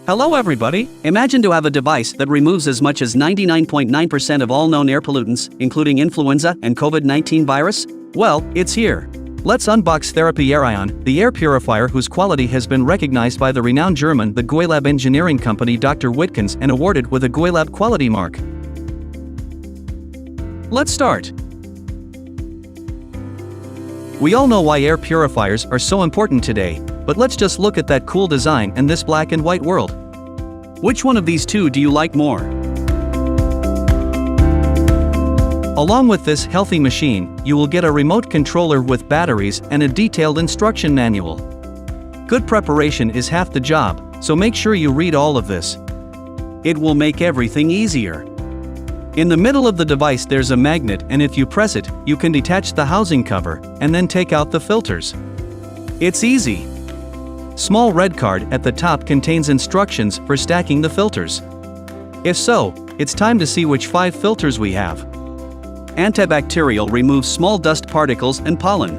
Hello everybody! Imagine to have a device that removes as much as 99.9% of all known air pollutants, including influenza and COVID-19 virus? Well, it's here. Let's unbox iOn, the air purifier whose quality has been recognized by the renowned German GUI LAB engineering company Dr. Witkens and awarded with a GUI LAB quality mark. Let's start. We all know why air purifiers are so important today, but let's just look at that cool design and this black and white world. Which one of these two do you like more? Along with this healthy machine, you will get a remote controller with batteries and a detailed instruction manual. Good preparation is half the job, so make sure you read all of this. It will make everything easier. In the middle of the device there's a magnet, and if you press it, you can detach the housing cover and then take out the filters. It's easy. Small red card at the top contains instructions for stacking the filters. If so, it's time to see which 5 filters we have. Antibacterial removes small dust particles and pollen.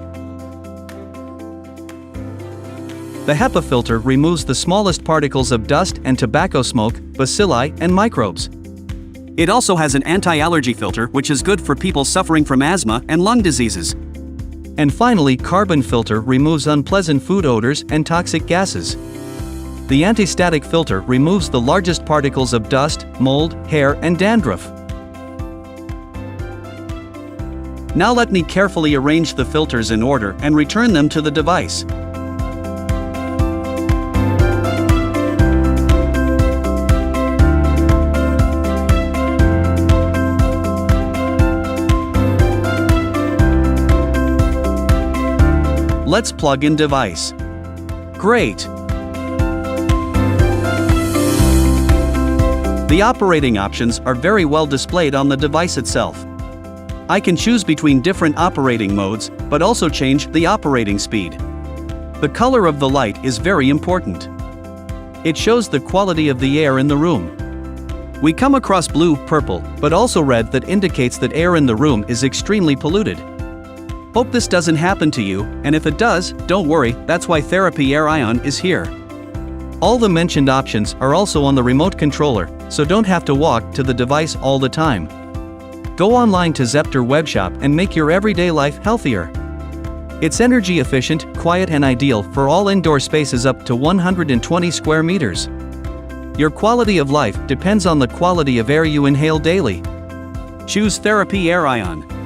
The HEPA filter removes the smallest particles of dust and tobacco smoke, bacilli, and microbes. It also has an anti-allergy filter which is good for people suffering from asthma and lung diseases. And finally, carbon filter removes unpleasant food odors and toxic gases. The anti-static filter removes the largest particles of dust, mold, hair, and dandruff. Now let me carefully arrange the filters in order and return them to the device. Let's plug in device. Great! The operating options are very well displayed on the device itself. I can choose between different operating modes, but also change the operating speed. The color of the light is very important. It shows the quality of the air in the room. We come across blue, purple, but also red that indicates that air in the room is extremely polluted. Hope this doesn't happen to you, and if it does, don't worry, that's why iOn is here. All the mentioned options are also on the remote controller, so don't have to walk to the device all the time. Go online to Zepter webshop and make your everyday life healthier. It's energy efficient, quiet and ideal for all indoor spaces up to 120 square meters. Your quality of life depends on the quality of air you inhale daily. Choose iOn.